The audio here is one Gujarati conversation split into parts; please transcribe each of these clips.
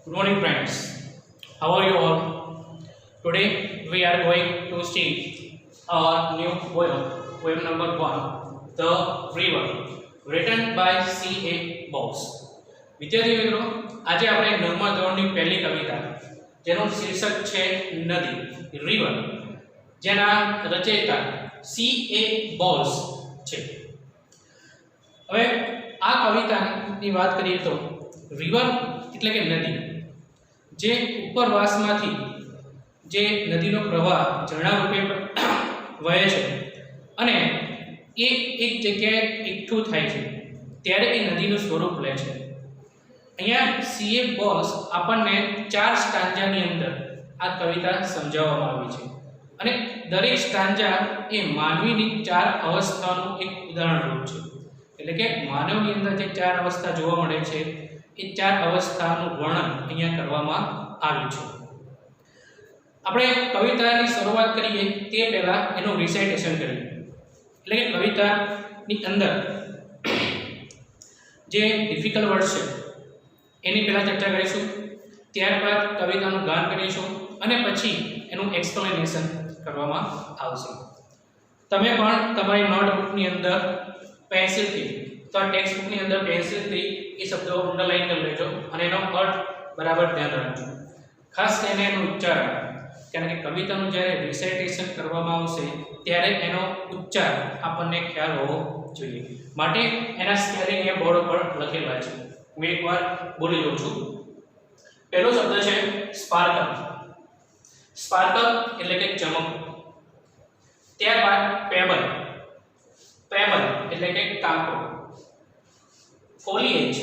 Good morning, friends. How are you all? Today we are going to see our new poem number one, The River, written by C.A. Bose. વિદ્યાર્થી મિત્રો, આજે આપણે નવમા ધોરણની પહેલી કવિતા જેનું શીર્ષક છે નદી, રિવર, જેના રચયિતા C.A. બોઝ છે. હવે આ કવિતાની વાત કરીએ તો રિવર એટલે કે નદી જે ઉપરવાસમાંથી જે નદીનો પ્રવાહ ઝરણા રૂપે વહે છે અને એ એક જગ્યાએ એકઠું થાય છે ત્યારે એ નદીનું સ્વરૂપ લે છે. અહીંયા C.A. બોઝ આપણને 4 સ્ટાન્જાની અંદર આ કવિતા સમજાવવામાં આવી છે અને દરેક સ્ટાન્જા એ માનવીની 4 અવસ્થાનું એક ઉદાહરણરૂપ છે. એટલે કે માનવની અંદર જે 4 અવસ્થા જોવા મળે છે એ 4 અવસ્થાનું વર્ણન અહીંયા કરવામાં આવ્યું છે. આપણે કવિતાની શરૂઆત કરીએ તે પહેલા એનું રિસાઇટેશન કરીએ. એટલે કે કવિતાની અંદર જે ડિફિકલ્ટ વર્ડ છે એની પહેલા ચર્ચા કરીશું, ત્યારબાદ કવિતાનું ગાન કરીશું અને પછી એનું એક્સપ્લેનેશન કરવામાં આવશે. તમે પણ તમારી નોટબુકની અંદર પેન્સિલથી તો આ ટેક્સ્ટ બુકની અંદર પેન્સિલથી એ શબ્દો અંડરલાઈન કરી લેજો અને એનો અર્થ બરાબર ધ્યાન રાખજો. ખાસ કરીને એનું ઉચ્ચારણ, કારણ કે કવિતાનું જ્યારે રિસાઇટેશન કરવામાં આવશે ત્યારે એનો ઉચ્ચાર આપણને ખ્યાલ હોવો જોઈએ. માટે એના સ્પેલિંગ એ બોર્ડ પર લખેલા છે. હું એકવાર બોલી દઉં છું. પહેલો શબ્દ છે સ્પાર્કલ. સ્પાર્કલ એટલે કે ચમક. ત્યારબાદ પેબલ. પેબલ એટલે કે કાંકરો. ફોલિએજ.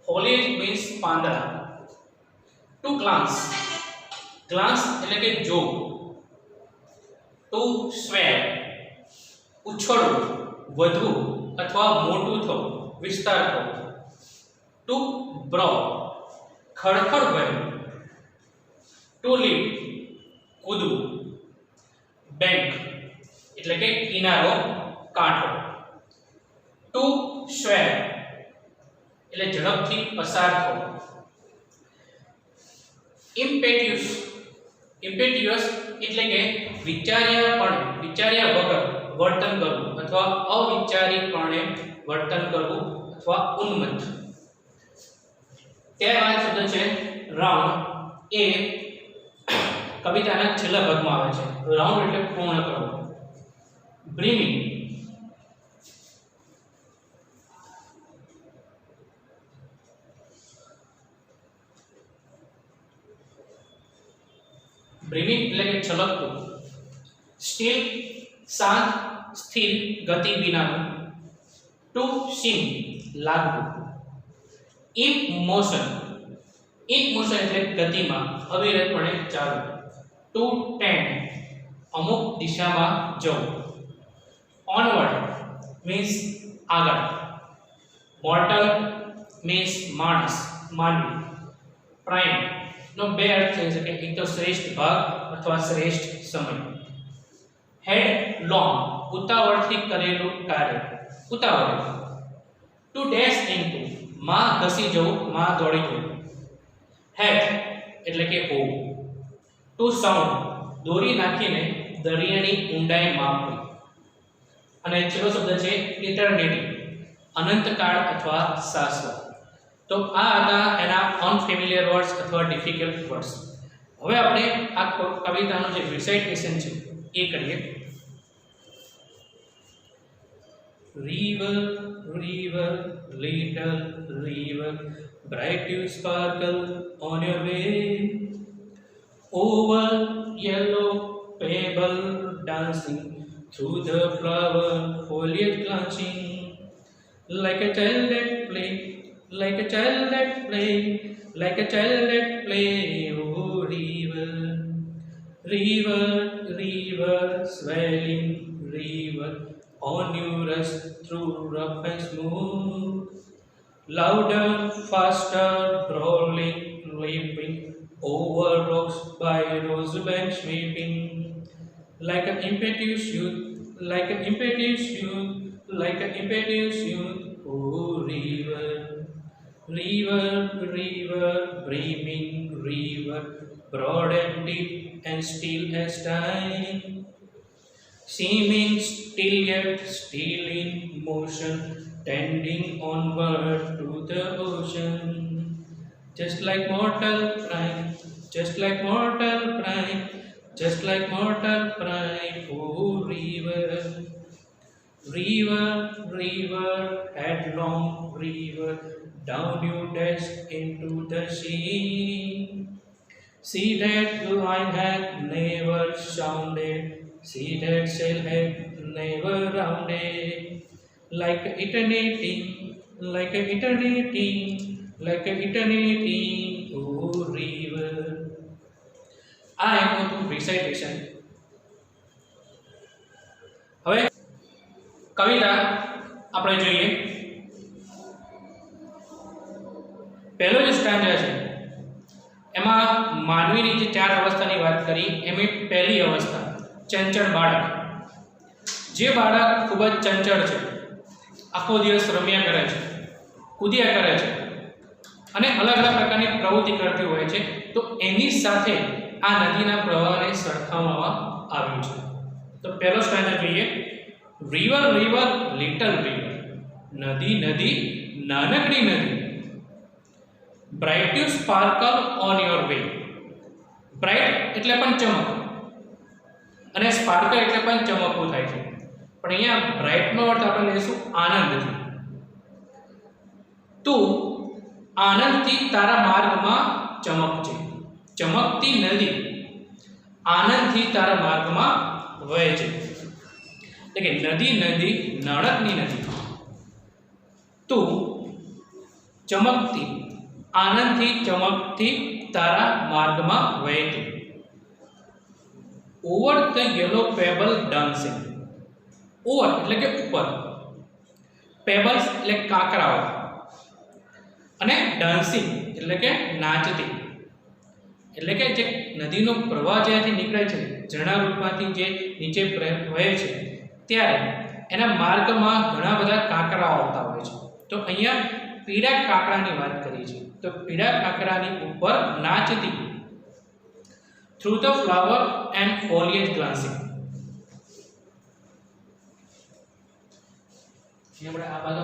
ફોલિએજ મીન્સ પાંદડા. To glance. ગ્લાન્સ એટલે કે જોવું. ટુ સ્વેર ઉછળવું, વધવું અથવા મોટું થવું, વિસ્તાર થવો. ટુ બ્રો ખડખડ વહેવું. ટુ લીપ કૂદવું. બેંક એટલે કે કિનારો, કાંઠો. ટુ સ્વેર એટલે ઝડપથી પસાર થવું. ઇમ્પેટ્યુઅસ. ઇમ્પેટ્યુઅસ એટલે કે વિચાર્યા વગર વર્તન કરવું અથવા અવિચારીપણે વર્તન કરવું અથવા ઉન્મત્ત. ત્યારબાદ શબ્દ છે રાઉન્ડ. એ કવિતાના છેલ્લા ભાગમાં આવે છે. રાઉન્ડ એટલે પૂર્ણ કરવું. બ્રીમિંગ. બ્રીમિંગ એટલે કે છલકતું. સ્ટીલ શાંત, સ્થિર, ગતિ વિનાનું. ટુ સિમ લાગવું. In motion. ઇન મોશન એટલે ગતિમાં, અવિરતપણે ચાલવું. ટુ ટેન્ડ અમુક દિશામાં જવું. ઓનવર્ડ મીન્સ આગળ. મોર્ટલ મીન્સ માણસ, માનવી. પ્રાઇમ નો બે અર્થ થઈ શકે, એક તો શ્રેષ્ઠ ભાગ અથવા શ્રેષ્ઠ સમય. હેડ લોંગ ઉતાવળથી કરેલું કાર્ય, ઉતાવળ. ટુ ડેશ ઇનટુ માં ઘસી જવું, માં દોડી જવું. હેડ એટલે કે હોવું. ટુ સાઉન્ડ દોરી નાખીને દરિયાની ઊંડાઈ માપવી. અને છેલ્લો શબ્દ છે ઇટર્નિટી, અનંતકાળ અથવા શાશ્વત. તો આ હતા એના અનફેમિલિયર વર્ડ્સ અથવા ડિફિકલ્ટ વર્ડ્સ. હવે આપણે આ કવિતાનું જે રિસાઇટેશન છે એ કરીએ. River, river, little river, bright you sparkle on your way. Over yellow pebble dancing through the flower foliage glancing. Like a child at play, like a child at play, like a child at play. Oh river, river, river, swelling river, on you rush through rough and smooth. Louder, faster, rolling, leaping over rocks by rosebank sweeping. Like an impetuous youth, like an impetuous youth, like an impetuous youth. Oh river, River, river, brimming river, broad and deep and still as time, seeming still yet still in motion, tending onward to the ocean. Just like mortal prime, just like mortal prime, just like mortal prime, oh river. River, river, headlong river, down you dash into the sea. See that line had never sounded, see that sail had never rounded. Like eternity, like eternity, like eternity, oh river. I go to recitation. હવે કવિતા આપણે જોઈએ. પહેલો જે સ્ટાન્જા છે એમાં માનવીની જે ચાર અવસ્થાની વાત કરી એમાં પહેલી અવસ્થા ચંચળ બાળક. જે બાળક ખૂબ જ ચંચળ છે, આખો દિવસ રમ્યા કરે છે, કૂદ્યા કરે છે અને અલગ અલગ પ્રકારની પ્રવૃત્તિ કરતી હોય છે, તો એની સાથે આ નદીના પ્રવાહને સરખાવવામાં આવ્યું છે. તો પહેલો સ્ટાન્જા જોઈએ. river river little river, નદી નદી નાનકડી નદી, bright you sparkle on your way. bright એટલે પણ ચમક અને sparkle એટલે પણ ચમકવું થાય છે, પણ અહીંયા bright નો અર્થ આપણે લઈશું આનંદથી. તું આનંદથી તારા માર્ગમાં ચમકજે. ચમકતી નદી આનંદથી તારા માર્ગમાં વહે છે. એટલે કે નદી નદી નાણકની નદી, તું ચમકતી આનંદથી ચમકતી તારા માર્ગમાં વહેતી. Over the yellow payable dancing. Over એટલે કે ઉપર, પેબલ્સ એટલે કાંકરાઓ, અને ડાન્સિંગ એટલે કે નાચતી. એટલે કે જે નદીનો પ્રવાહ જ્યાંથી નીકળે છે, ઝરણા રૂપમાંથી જે નીચે વહે છે, ત્યારે એના માર્ગમાં ઘણા બધા કાંકરાઓ આવતા હોય છે. તો અહીંયા પીળા કાંકરાની વાત કરી છે. તો પીળા કાંકરાની ઉપર નાચતી. Through the flower and foliage glancing. આપણે આ બાજુ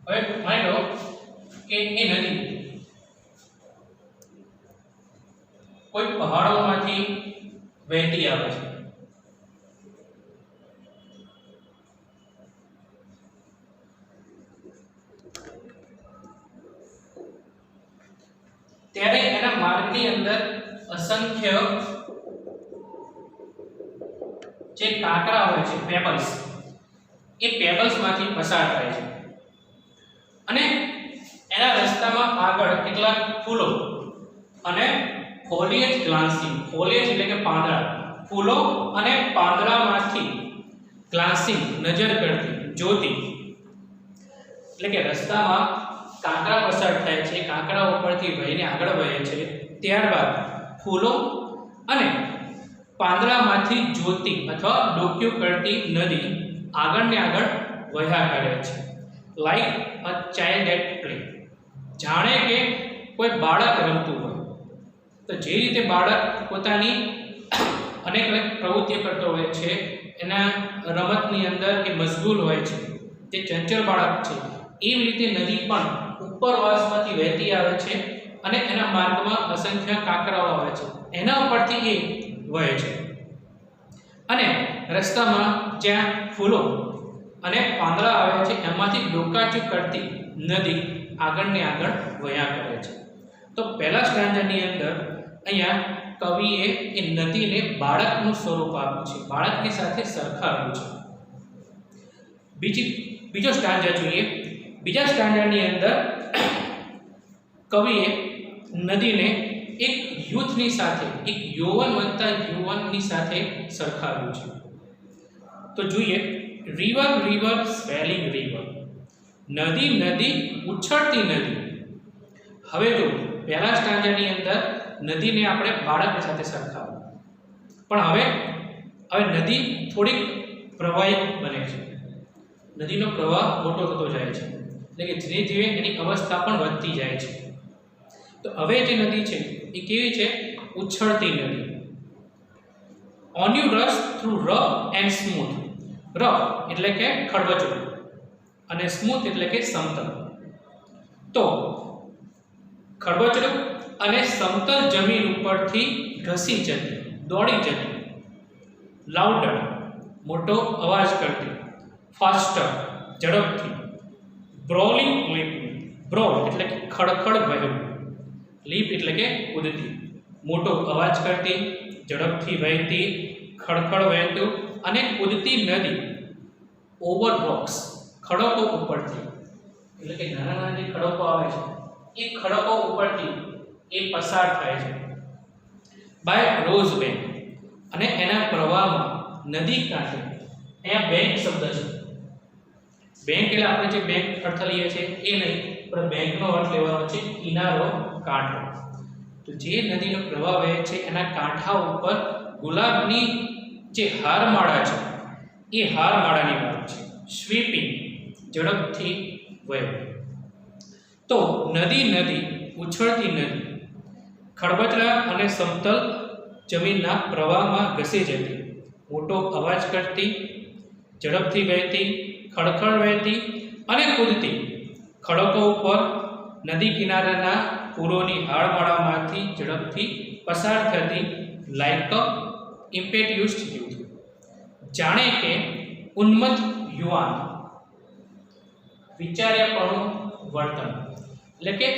હવે માની લો કે એ નદી કોઈ પહાડોમાંથી વહેતી આવે છે. ત્યારે એના માર્ગની અંદર અસંખ્ય જે કાંકરા હોય છે, પેબલ્સ, એ પેબલ્સમાંથી પસાર થાય છે અને એના રસ્તામાં આગળ કેટલાક ફૂલો અને ફોલિયેજ ગ્લાન્સિંગ. ફોલિયેજ એટલે કે પાંદડા, ફૂલો અને પાંદડામાંથી ગ્લાન્સિંગ નજર કરતી, જોતી. એટલે કે રસ્તામાં કાંકરા પસાર થાય છે, કાંકરા ઉપરથી વહીને આગળ વહે છે, ત્યારબાદ ફૂલો અને પાંદડામાંથી જોતી અથવા ડોક્યું કરતી નદી આગળ ને આગળ વહ્યા કરે છે. Like a child at play. જાણે કે કોઈ બાળક રમતું હોય. તો જે રીતે બાળક પોતાની અનેક અનેક પ્રવૃત્તિઓ કરતો હોય છે, એના રમતની અંદર એ મશગુલ હોય છે, તે ચંચળ બાળક છે, એવી રીતે નદી પણ ઉપરવાસમાંથી વહેતી આવે છે અને એના માર્ગમાં અસંખ્ય કાંકરાઓ આવે છે, એના ઉપરથી એ વહે છે અને રસ્તામાં જ્યાં ફૂલો અને પાંદડા આવે છે એમાંથી ડોકાચૂક કરતી નદી આગળ ને આગળ વહ્યા કરે છે. તો પહેલા સ્ટાન્જાની અંદર અહીંયા કવિએ એ નદીને બાળકનું સ્વરૂપ આપ્યું છે, બાળકની સાથે સરખાવ્યું છે. બીજો સ્ટાન્જા જોઈએ. બીજા સ્ટાન્જાની અંદર કવિએ નદીને એક યુથની સાથે, એક યૌવન વત્તા યુવાનની સાથે સરખાવ્યું છે. તો જોઈએ. river river swelling river, નદી નદી ઉછળતી નદી. હવે જો પહેલા સ્ટાન્જાની અંદર નદીને આપણે બાળક સાથે સરખાવ્યું, પણ હવે નદી થોડીક પ્રવાહિત બને છે. નદીનો પ્રવાહ મોટો થતો જાય છે, એટલે કે ધીરે ધીરે એની અવસ્થા પણ વધતી જાય છે. તો હવે જે નદી છે એ કેવી છે? ઉછળતી નદી. On you rush through rough and smooth. rough એટલે કે ખડબચડું અને સ્મૂથ એટલે કે સમતલ. તો ખડબચડું અને સમતલ જમીન ઉપરથી ઘસી જતી, દોડી જતી. લાઉડર મોટો અવાજ કરતી. ફાસ્ટર ઝડપથી. બ્રોલિંગ લીપ, બ્રોલ એટલે કે ખડખડ વહેવું, લીપ એટલે કે કૂદતી. મોટો અવાજ કરતી, ઝડપથી વહેતી, ખડખડ વહેતું અને કૂદતી નદી. ઓવર રોક્સ ખડકો ઉપરથી, એટલે કે નાના નાના જે ખડકો આવે છે એ ખડકો ઉપરથી એ પસાર થાય છે. બાય રોઝ બેંક અને એના પ્રવાહમાં નદી કાંઠે, અહીંયા બેંક શબ્દ છે. બેંક એટલે આપણે જે બેંક અર્થ લઈએ છીએ એ નહીં, પણ બેંકનો અર્થ લેવાનો છે કિનારો, કાંઠો. તો જે નદીનો પ્રવાહ વહે છે એના કાંઠા ઉપર ગુલાબની જે હારમાળા છે એ હારમાળાની વાત છે. સ્વીપિંગ ઝડપથી વહેવું. તો નદી ઉછળતી નદી, ખડબચડા અને સમતલ જમીનના પ્રવાહમાં ઘસી જતી, મોટો અવાજ કરતી, ઝડપથી વહેતી, ખડખડ વહેતી અને કૂદતી. ખડકો ઉપર નદી કિનારાના પૂરોની હારમાળામાંથી ઝડપથી પસાર થતી. લાઇક અ ઇમ્પેટ્યુસ્ડ યુથ, જાણે કે ઉન્મત્ત યુવાન. વિચાર્યાપણું વર્તન, એટલે કે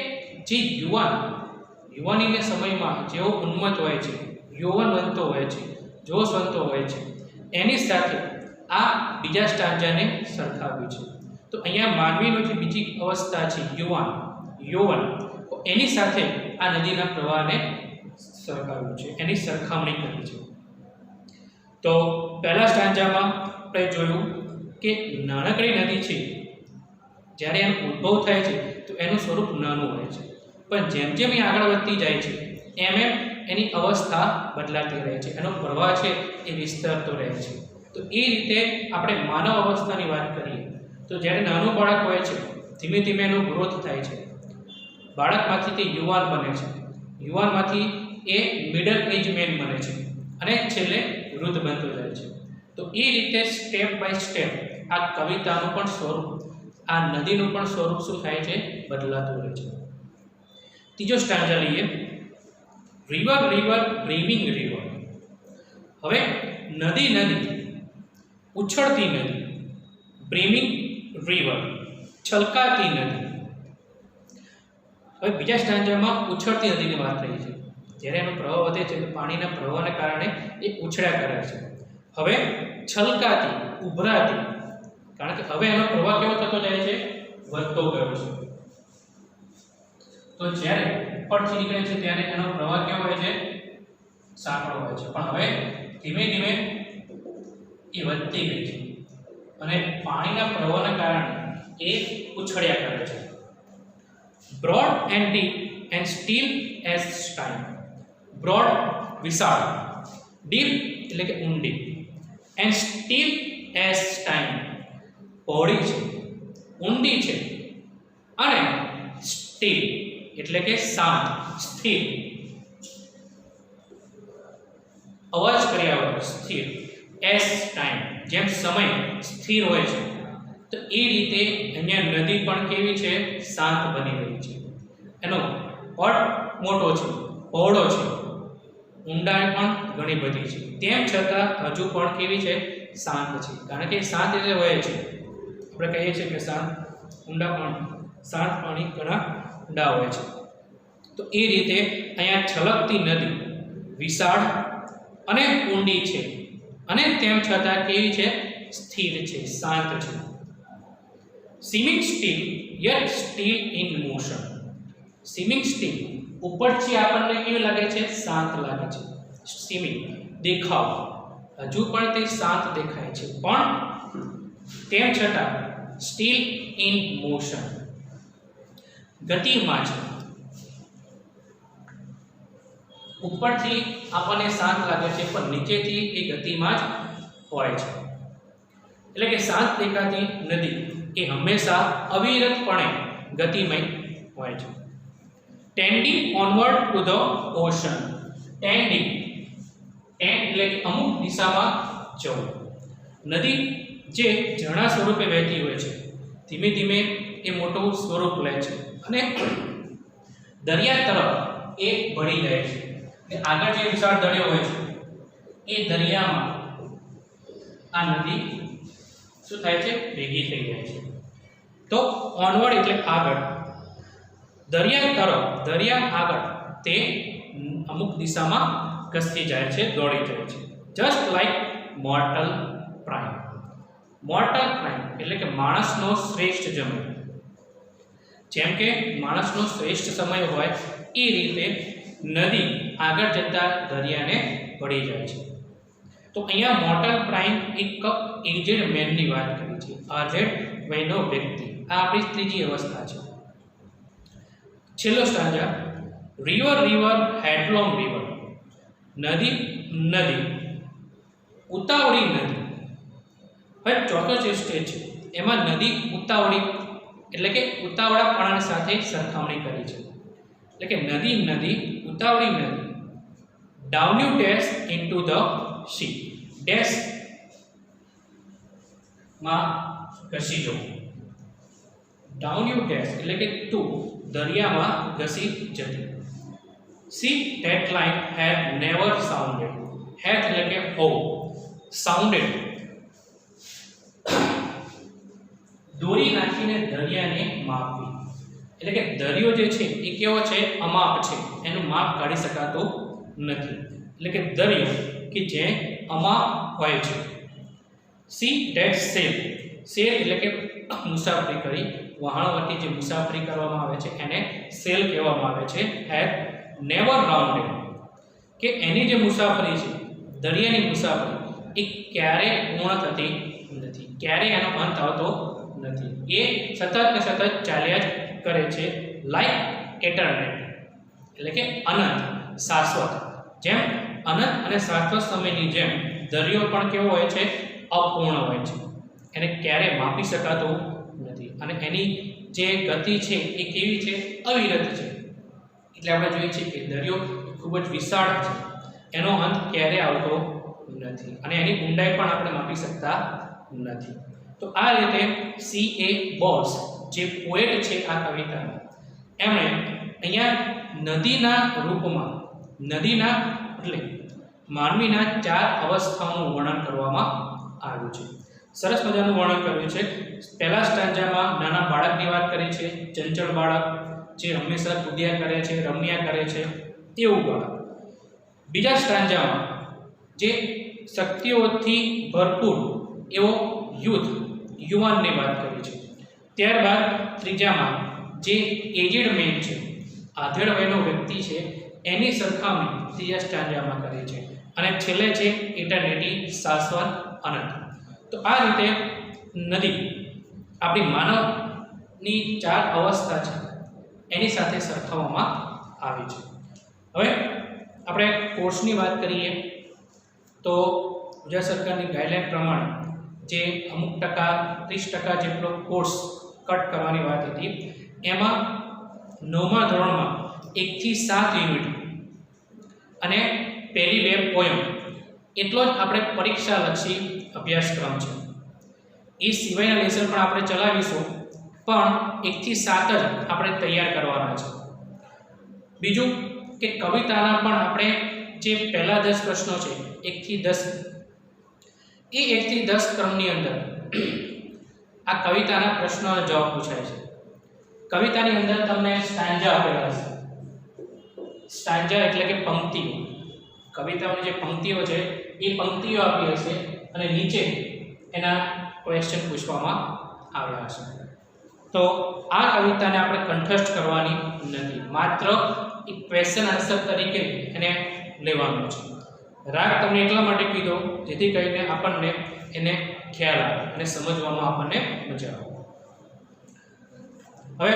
જે યુવાનીના સમયમાં જેવો ઉન્મત્ત હોય છે, યૌવન બનતો હોય છે, જોશ બનતો હોય છે, એની સાથે આ બીજા સ્ટાન્જાને સરખાવ્યું છે. તો અહીંયા માનવીનો જે બીજી અવસ્થા છે યૌવન, એની સાથે આ નદીના પ્રવાહને સરખાવ્યું છે, એની સરખામણી કરી છે. તો પહેલા સ્ટાન્જામાં આપણે જોયું કે નાનકડી નદી છે, જ્યારે એનો ઉદ્ભવ થાય છે તો એનું સ્વરૂપ નાનું હોય છે, પણ જેમ જેમ એ આગળ વધતી જાય છે એમ એની અવસ્થા બદલાતી રહે છે, એનો પ્રવાહ છે એ વિસ્તરતો રહે છે. તો એ રીતે આપણે માનવ અવસ્થાની વાત કરીએ તો જ્યારે નાનું બાળક હોય છે ધીમે ધીમે એનો ગ્રોથ થાય છે. બાળકમાંથી તે યુવાન બને છે, યુવાનમાંથી એ મિડલ એજ મેન બને છે અને છેલ્લે વૃદ્ધ બનતો જાય છે. તો એ રીતે સ્ટેપ બાય સ્ટેપ આ કવિતાનું પણ સ્વરૂપ, આ નદીનું પણ સ્વરૂપ શું થાય છે? બદલાતું રહે છે. ત્રીજો સ્ટાન્જા લઈએ. River river brimming river. હવે નદી ઉછળતી નદી, બ્રીમિંગ રિવર છલકાતી નદી. હવે બીજા સ્ટાન્જામાં ઉછળતી નદીની વાત થઈ છે. જ્યારે એનો પ્રવાહ વધે છે તો પાણીના પ્રવાહને કારણે એ ઉછળ્યા કરે છે. હવે છલકાતી, ઉભરાતી, કારણ કે હવે એનો પ્રવાહ કેવો થતો જાય છે? વધતો ગયો છે. તો જ્યારે ઉપરથી નીકળે છે ત્યારે એનો પ્રવાહ કેવો હોય છે? સાંકડો હોય છે, પણ હવે ધીમે ધીમે એ વધતી ગઈ છે અને પાણીના પ્રવાહના કારણે એ ઉછળ્યા કરે છે. Broad and deep and steel as time. Broad વિશાળ, ડીપ એટલે કે ઊંડી, એન્ડ સ્ટીલ એઝ ટાઈમ પહોળી છે, ઊંડી છે, અને સ્ટીલ એટલે કે શાંત, સ્થિર, અવાજ કર્યા વગર સ્થિર. એઝ ટાઈમ જેમ સમય સ્થિર હોય છે તો એ રીતે અહીંયા નદી પણ કેવી છે? શાંત બની રહી છે. એનો પટ મોટો છે, પહોળો છે, ઊંડાઈ પણ ઘણી બધી છે, તેમ છતાં હજુ પણ કેવી છે? શાંત છે. કારણ કે શાંત એટલે હોય છે, આપણે કહીએ છીએ કે શાંત પાણી ઘણા ઊંડા હોય છે. તો એ રીતે અહીંયા છલકતી નદી વિશાળ અને ઊંડી છે અને તેમ છતાં કેવી છે? સ્થિર છે, શાંત છે. seeming still yet still in motion. seeming still ઉપરથી આપણને કેવું લાગે છે? શાંત લાગે છે. seeming દેખાવ, હજુ પણ તે શાંત દેખાય છે, પણ તેમ છતાં still in motion ગતિમાં છે. ઉપરથી આપણને શાંત લાગે છે પણ નીચેથી એ ગતિમાં જ હોય છે. એટલે કે શાંત દેખાતી નદી એ હંમેશા અવિરતપણે ગતિમય હોય છે. Tending onward to the ocean. Tending એટલે કે અમુક દિશામાં જવું. નદી જે ઝરણા સ્વરૂપે વહેતી હોય છે, ધીમે ધીમે એ મોટું સ્વરૂપ લે છે અને દરિયા તરફ એ વળી જાય છે. અને આગળ જે વિશાળ દરિયો હોય છે એ દરિયામાં આ નદી શું થાય છે? ભેગી થઈ જાય છે. તો ઓનવર્ડ એટલે આગળ, દરિયા તરફ, દરિયા આગળ તે અમુક દિશામાં ખસતી જાય છે, દોડી જાય છે. Just like mortal prime. Mortal prime એટલે કે માણસનો શ્રેષ્ઠ સમય. જેમ કે માણસનો શ્રેષ્ઠ સમય હોય એ રીતે નદી આગળ જતા દરિયાને વળી જાય છે. તો અહીંયા મોર્ટલ પ્રાઇમ એક એજેડ મેનની વાત કરી છે, અજેડ વયનો વ્યક્તિ. આ આપણી ત્રીજી અવસ્થા છે. છેલ્લો સ્ટાન્જા, રિવર રિવર હેડલોંગ રિવર. નદી નદી ઉતાવળી નદી. હવે ચોથો જે સ્ટેજ છે એમાં નદી ઉતાવળી એટલે કે ઉતાવળાપણાની સાથે સરખામણી કરી છે. એટલે કે નદી નદી ઉતાવળી નદી. Down you dash into the sea. Dash માં ઘસી જવું. ડાઉન યુ ડેશ એટલે કે તું દરિયામાં ઘસી જતી. Sea that line had never sounded. Had એટલે કે હો, સાઉન્ડેડ દોરી નાખીને દરિયાને માપવી. એટલે કે દરિયો જે છે એ કેવો છે? અમાપ છે, એનું માપ કાઢી શકાતું નથી. એટલે કે દરિયો કે જે અમાપ હોય છે. C that cell. સેલ એટલે કે મુસાફરી કરી, વહાણ વટી જે મુસાફરી કરવામાં આવે છે એને સેલ કહેવામાં આવે છે. હેડ નેવર રાઉન્ડેડ કે એની જે મુસાફરી છે, દરિયાની મુસાફરી, એ ક્યારે પૂર્ણ થતી નથી, ક્યારે એનો અંત આવતો નથી. એ સતત ને સતત ચાલ્યા જ કરે છે. લાઈક એટર્નિટી એટલે કે અનંત, શાશ્વત. જેમ અનંત અને શાશ્વત સમયની જેમ દરિયો પણ કેવો હોય છે? અપૂર્ણ હોય છે, એને ક્યારે માપી શકાતો નથી. અને એની જે ગતિ છે એ કેવી છે? અવિરત છે. એટલે આપણે જોઈએ છીએ કે દરિયો ખૂબ જ વિશાળ છે, એનો અંત ક્યારે આવતો નથી અને એની ઊંડાઈ પણ આપણે માપી શકતા નથી. તો આ રીતે C.A. બોઝ જે પોએટ છે આ કવિતામાં, એમણે અહીંયા નદીના રૂપમાં, નદીના એટલે માનવીના 4 અવસ્થાઓનું વર્ણન કરવામાં આવ્યું છે. સરસ મજાનું વર્ણન કર્યું છે. પહેલા સ્ટાન્જામાં નાના બાળકની વાત કરી છે, ચંચળ બાળક જે હંમેશા કૂદ્યા કરે છે, રમ્યા કરે છે, એવું બાળક. બીજા સ્ટાન્જામાં જે શક્તિઓથી ભરપૂર એવો યુવાનની વાત કરી છે. ત્યારબાદ ત્રીજામાં જે એજેડ મેન છે, આધેડ વયનો વ્યક્તિ છે, એની સરખામણી ત્રીજા સ્ટાન્જામાં કરી છે. અને છેલ્લે છે ઇટર્નિટી, શાશ્વત, અનંત. તો આ રીતે નદી આપણી માનવની 4 અવસ્થા છે એની સાથે સરખાવવામાં આવી છે. હવે આપણે કોર્સની વાત કરીએ તો ગુજરાત સરકારની ગાઈડલાઈન પ્રમાણે જે અમુક ટકા 30% જેટલો કોર્સ કટ કરવાની વાત હતી, એમાં 9મા ધોરણમાં 1 થી 7 યુનિટ અને પહેલી 2 પોયમ એટલો જ આપણે પરીક્ષાલક્ષી અભ્યાસક્રમ છે. એ સિવાયના લેસન પણ આપણે ચલાવીશું, પણ 1 થી 7 જ આપણે તૈયાર કરવાના છે. બીજું કે કવિતાના પણ આપણે જે પહેલા 10 પ્રશ્નો છે 1 થી 10, એ 1 થી 10 ક્રમની અંદર આ કવિતાના પ્રશ્નોના જવાબ પૂછાય છે. કવિતાની અંદર તમને સ્ટાન્જા આપેલા હશે. સ્ટાન્જા એટલે કે પંક્તિઓ. કવિતાઓની જે પંક્તિઓ છે એ પંક્તિઓ આપી હશે અને નીચે એના ક્વેશ્ચન પૂછવામાં આવ્યા હશે. તો આ કવિતાને આપણે કંઠસ્થ કરવાની નથી, માત્ર એક ક્વેશ્ચન આન્સર તરીકે એને લેવાનું છે. રાગ તમને એટલા માટે કીધો જેથી કરીને આપણને એને ખ્યાલ આવે અને સમજવામાં આપણને મજા આવે. હવે